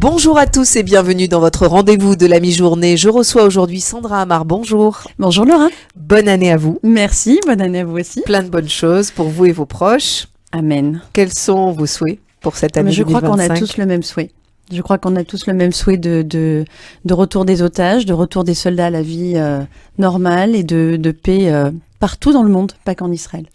Bonjour à tous et bienvenue dans votre rendez-vous de la mi-journée. Je reçois aujourd'hui Sandra Amar. Bonjour. Bonjour Laura. Bonne année à vous. Merci, bonne année à vous aussi. Plein de bonnes choses pour vous et vos proches. Amen. Quels sont vos souhaits pour cette année 2025 ? Je crois qu'on a tous le même souhait. Je crois qu'on a tous le même souhait de retour des otages, de retour des soldats à la vie normale et de paix partout dans le monde, pas qu'en Israël.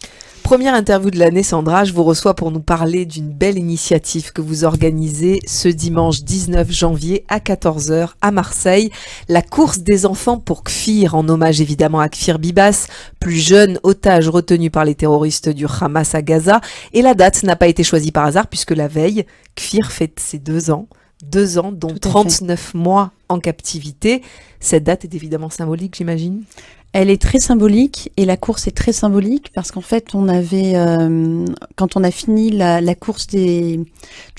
Première interview de l'année, Sandra, je vous reçois pour nous parler d'une belle initiative que vous organisez ce dimanche 19 janvier à 14h à Marseille. La course des enfants pour Kfir, en hommage évidemment à Kfir Bibas, plus jeune otage retenu par les terroristes du Hamas à Gaza. Et la date n'a pas été choisie par hasard puisque la veille, Kfir fête ses 2 ans. 2 ans, dont 39 mois en captivité. Cette date est évidemment symbolique, j'imagine. Elle est très symbolique et la course est très symbolique parce qu'en fait, on avait, quand on a fini la course du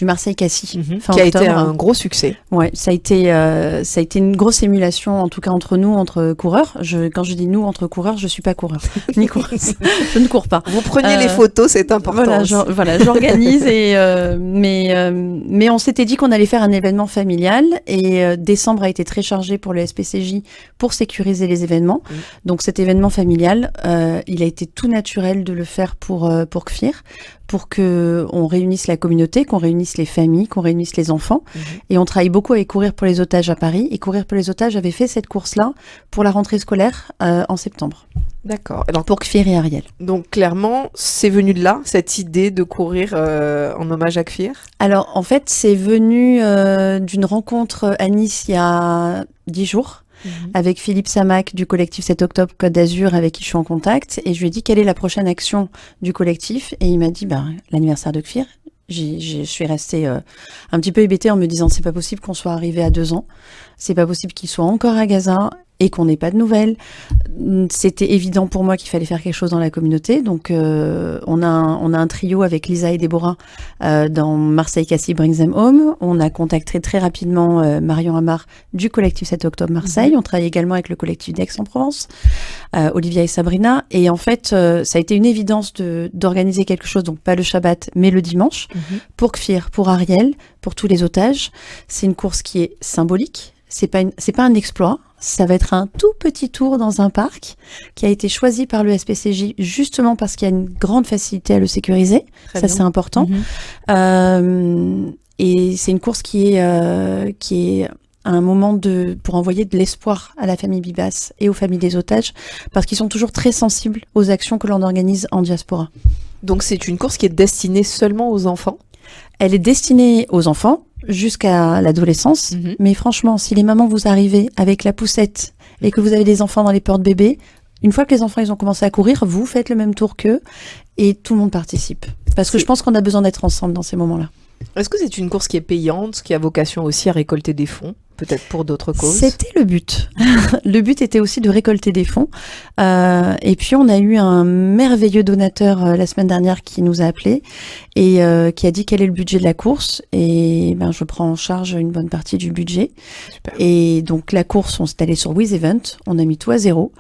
Marseille-Cassis, qui a été un gros succès. Ouais, ça a été une grosse émulation, en tout cas entre nous, entre coureurs. Quand je dis nous, entre coureurs, je suis pas coureur, ni coureuse. Je ne cours pas. Vous preniez les photos, c'est important. Voilà, j'organise mais on s'était dit qu'on allait faire un événement familial et décembre a été très chargé pour le SPCJ pour sécuriser les événements. Donc cet événement familial, il a été tout naturel de le faire pour Kfir, pour qu'on réunisse la communauté, qu'on réunisse les familles, qu'on réunisse les enfants. Et on travaille beaucoup avec Courir pour les otages à Paris. Et Courir pour les otages avait fait cette course-là pour la rentrée scolaire en septembre. D'accord. Alors, pour Kfir et Ariel. Donc clairement, c'est venu de là, cette idée de courir en hommage à Kfir ? Alors en fait, c'est venu d'une rencontre à Nice il y a 10 jours. Avec Philippe Samac du collectif 7 octobre Côte d'Azur avec qui je suis en contact et je lui ai dit quelle est la prochaine action du collectif et il m'a dit l'anniversaire de Kfir. Je suis restée un petit peu hébétée en me disant c'est pas possible qu'on soit arrivé à 2 ans, c'est pas possible qu'il soit encore à Gaza et qu'on n'ait pas de nouvelles. C'était évident pour moi qu'il fallait faire quelque chose dans la communauté. Donc, on a un trio avec Lisa et Déborah dans Marseille-Cassis Brings Them Home. On a contacté très rapidement Marion Amar du collectif 7 octobre Marseille. On travaille également avec le collectif d'Aix-en-Provence, Olivia et Sabrina. Et en fait, ça a été une évidence d'organiser quelque chose, donc pas le Shabbat, mais le dimanche, pour Kfir, pour Ariel, pour tous les otages. C'est une course qui est symbolique. C'est pas un exploit. Ça va être un tout petit tour dans un parc qui a été choisi par le SPCJ justement parce qu'il y a une grande facilité à le sécuriser. Ça, c'est important. Et c'est une course qui est un moment pour envoyer de l'espoir à la famille Bibas et aux familles des otages parce qu'ils sont toujours très sensibles aux actions que l'on organise en diaspora. Donc c'est une course qui est destinée seulement aux enfants ? Elle est destinée aux enfants jusqu'à l'adolescence. Mais franchement, si les mamans vous arrivez avec la poussette et que vous avez des enfants dans les portes-bébés, une fois que les enfants ils ont commencé à courir, vous faites le même tour qu'eux et tout le monde participe. Parce que je pense qu'on a besoin d'être ensemble dans ces moments-là. Est-ce que c'est une course qui est payante, qui a vocation aussi à récolter des fonds, peut-être pour d'autres causes ? C'était le but. Le but était aussi de récolter des fonds. Et puis, on a eu un merveilleux donateur la semaine dernière qui nous a appelés et qui a dit quel est le budget de la course. Et je prends en charge une bonne partie du budget. Super. Et donc, la course, on s'est allé sur WizEvent. On a mis tout à zéro.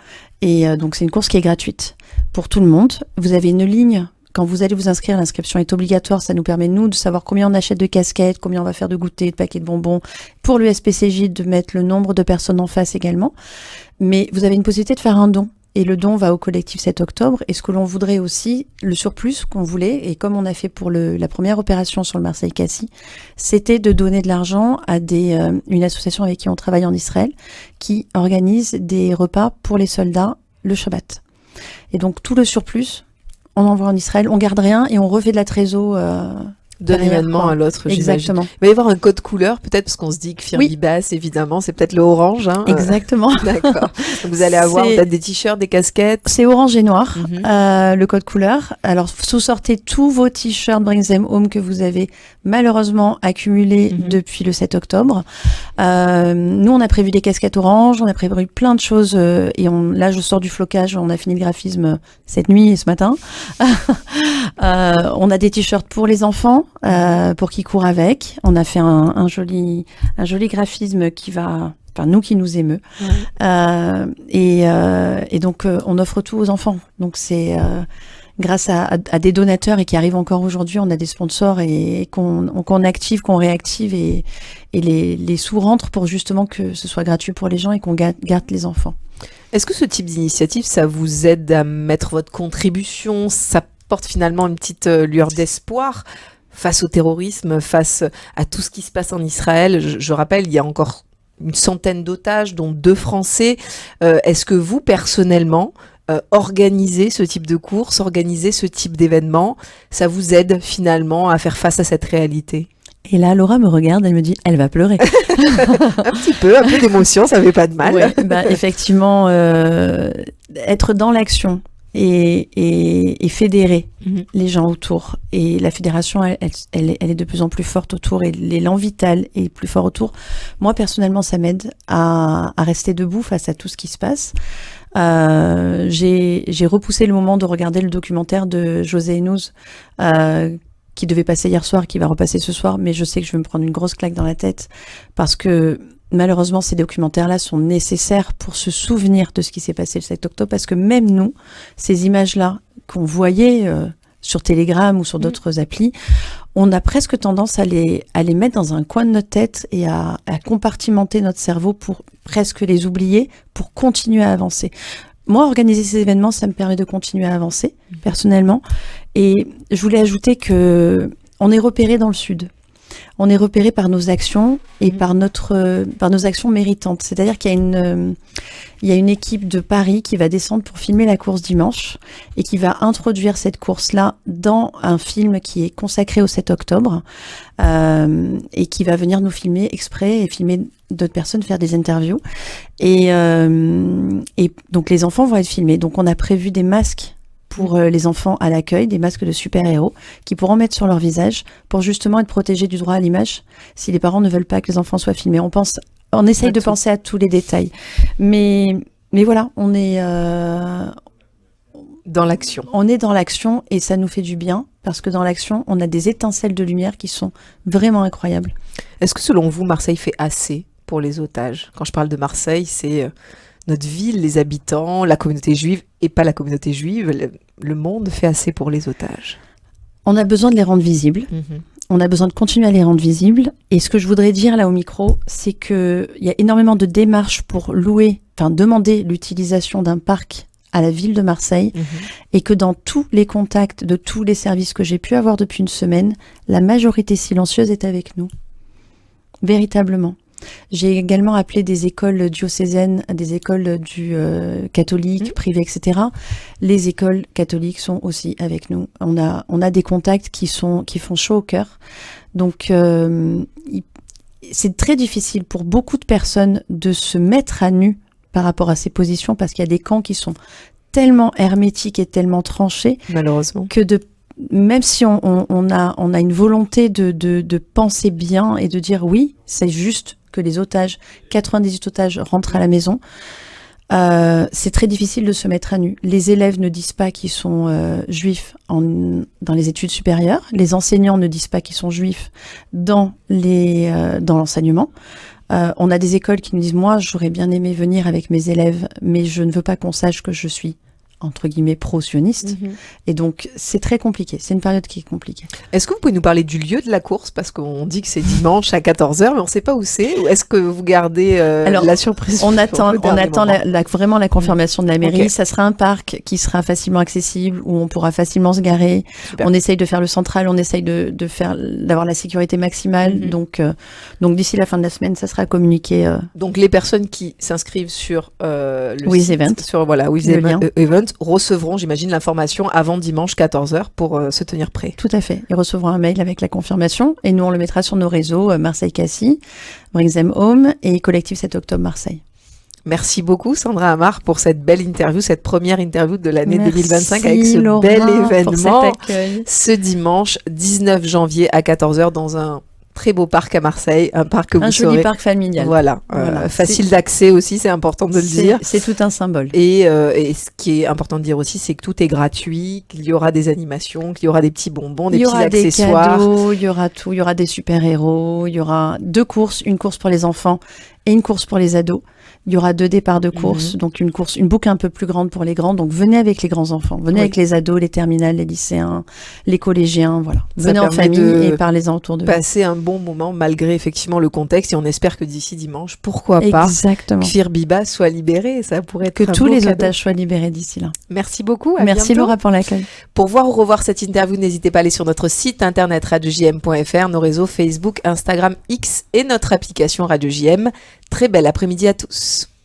Et donc, c'est une course qui est gratuite pour tout le monde. Vous avez une ligne. Quand vous allez vous inscrire, l'inscription est obligatoire. Ça nous permet, nous, de savoir combien on achète de casquettes, combien on va faire de goûters, de paquets de bonbons. Pour le SPCJ, de mettre le nombre de personnes en face également. Mais vous avez une possibilité de faire un don. Et le don va au collectif 7 octobre. Et ce que l'on voudrait aussi, le surplus qu'on voulait, et comme on a fait pour la première opération sur le Marseille-Cassis, c'était de donner de l'argent à une association avec qui on travaille en Israël, qui organise des repas pour les soldats le Shabbat. Et donc, tout le surplus, on envoie en Israël, on garde rien et on refait de la trésor d'un événement à l'autre, exactement. Il va y avoir un code couleur, peut-être, parce qu'on se dit que Kfir Bibas, évidemment, c'est peut-être le orange. Exactement. D'accord. Donc vous allez avoir peut-être des t-shirts, des casquettes. C'est orange et noir, le code couleur. Alors, sous-sortez tous vos t-shirts Bring Them Home que vous avez malheureusement accumulés depuis le 7 octobre. Nous, on a prévu des casquettes orange, on a prévu plein de choses. Et là, je sors du flocage, on a fini le graphisme cette nuit et ce matin. On a des t-shirts pour les enfants. Pour qu'ils courent avec. On a fait un joli graphisme qui va, nous qui nous émeut. Et donc on offre tout aux enfants. Donc c'est grâce à des donateurs et qui arrivent encore aujourd'hui. On a des sponsors et qu'on active, qu'on réactive et les sous rentrent pour justement que ce soit gratuit pour les gens et qu'on garde les enfants. Est-ce que ce type d'initiative, ça vous aide à mettre votre contribution? Ça porte finalement une petite lueur d'espoir face au terrorisme, face à tout ce qui se passe en Israël? Je rappelle, il y a encore une centaine d'otages, dont 2 Français. Est-ce que vous, personnellement, organisez ce type de course, organisez ce type d'événement? Ça vous aide finalement à faire face à cette réalité? Et là, Laura me regarde, elle me dit, elle va pleurer. Un peu d'émotion, ça fait pas de mal. Ouais, effectivement, être dans l'action et fédérer les gens autour. Et la fédération, elle est de plus en plus forte autour et l'élan vital est plus fort autour. Moi, personnellement, ça m'aide à rester debout face à tout ce qui se passe. J'ai repoussé le moment de regarder le documentaire de José Enouz, qui devait passer hier soir, qui va repasser ce soir, mais je sais que je vais me prendre une grosse claque dans la tête parce que malheureusement, ces documentaires-là sont nécessaires pour se souvenir de ce qui s'est passé le 7 octobre, parce que même nous, ces images-là qu'on voyait sur Telegram ou sur d'autres applis, on a presque tendance à les mettre dans un coin de notre tête et à compartimenter notre cerveau pour presque les oublier, pour continuer à avancer. Moi, organiser ces événements, ça me permet de continuer à avancer, personnellement. Et je voulais ajouter que on est repéré dans le Sud. On est repéré par nos actions et par nos actions méritantes. C'est-à-dire qu'il y a une équipe de Paris qui va descendre pour filmer la course dimanche et qui va introduire cette course-là dans un film qui est consacré au 7 octobre et qui va venir nous filmer exprès et filmer d'autres personnes, faire des interviews. Et donc les enfants vont être filmés. Donc on a prévu des masques pour les enfants à l'accueil, des masques de super-héros qu'ils pourront mettre sur leur visage pour justement être protégés du droit à l'image si les parents ne veulent pas que les enfants soient filmés. On essaye de penser à tous les détails. Mais voilà, on est dans l'action. On est dans l'action et ça nous fait du bien parce que dans l'action, on a des étincelles de lumière qui sont vraiment incroyables. Est-ce que selon vous, Marseille fait assez pour les otages? Quand je parle de Marseille, c'est notre ville, les habitants, la communauté juive et pas la communauté juive. Le monde fait assez pour les otages. On a besoin de les rendre visibles. On a besoin de continuer à les rendre visibles. Et ce que je voudrais dire là au micro, c'est qu'il y a énormément de démarches pour demander l'utilisation d'un parc à la ville de Marseille et que dans tous les contacts de tous les services que j'ai pu avoir depuis une semaine, la majorité silencieuse est avec nous. Véritablement. J'ai également appelé des écoles diocésaines, des écoles catholiques, privées, etc. Les écoles catholiques sont aussi avec nous. On a des contacts qui font chaud au cœur. Donc, c'est très difficile pour beaucoup de personnes de se mettre à nu par rapport à ces positions parce qu'il y a des camps qui sont tellement hermétiques et tellement tranchés, malheureusement, que même si on a une volonté de penser bien et de dire oui, c'est juste que les 98 otages rentrent à la maison, c'est très difficile de se mettre à nu. Les élèves ne disent pas qu'ils sont juifs dans les études supérieures, les enseignants ne disent pas qu'ils sont juifs dans l'enseignement. On a des écoles qui nous disent « Moi, j'aurais bien aimé venir avec mes élèves, mais je ne veux pas qu'on sache que je suis entre guillemets pro-sioniste. Et donc, c'est très compliqué. C'est une période qui est compliquée. Est-ce que vous pouvez nous parler du lieu de la course? Parce qu'on dit que c'est dimanche à 14h, mais on ne sait pas où c'est. Ou est-ce que vous gardez la surprise? On attend vraiment la confirmation de la mairie. Ça sera un parc qui sera facilement accessible, où on pourra facilement se garer. Super. On essaye de faire le central, on essaye d'avoir la sécurité maximale. Donc d'ici la fin de la semaine, ça sera communiqué. Donc, les personnes qui s'inscrivent sur le With site, Event, sur With Event, recevront, j'imagine, l'information avant dimanche 14h pour se tenir prêts. Tout à fait. Ils recevront un mail avec la confirmation et nous, on le mettra sur nos réseaux Marseille-Cassis, Brings Them Home et Collectif 7 octobre Marseille. Merci beaucoup, Sandra Amar, pour cette belle interview, cette première interview de l'année 2025 avec ce Laura, bel événement. Ce dimanche 19 janvier à 14h dans un très beau parc à Marseille, un parc que vous saurez. Un joli parc familial. Voilà. Facile d'accès aussi, c'est important de le dire. C'est tout un symbole. Et ce qui est important de dire aussi, c'est que tout est gratuit, qu'il y aura des animations, qu'il y aura des petits bonbons, des petits accessoires. Il y aura des cadeaux, il y aura tout, il y aura des super-héros, il y aura 2 courses, une course pour les enfants et une course pour les ados. Il y aura 2 départs de course, donc une boucle un peu plus grande pour les grands. Donc venez avec les grands enfants, venez avec les ados, les terminales, les lycéens, les collégiens, voilà. Venez en famille et parlez-en autour de vous. Passer un bon moment malgré effectivement le contexte, et on espère que d'ici dimanche, pourquoi pas, Kfir Biba soit libéré. Ça pourrait être que tous les otages soient libérés d'ici là. Merci beaucoup. Merci Laura pour l'accueil. Pour voir ou revoir cette interview, n'hésitez pas à aller sur notre site internet radiojm.fr, nos réseaux Facebook, Instagram, X et notre application Radio JM. Très bel après-midi à tous.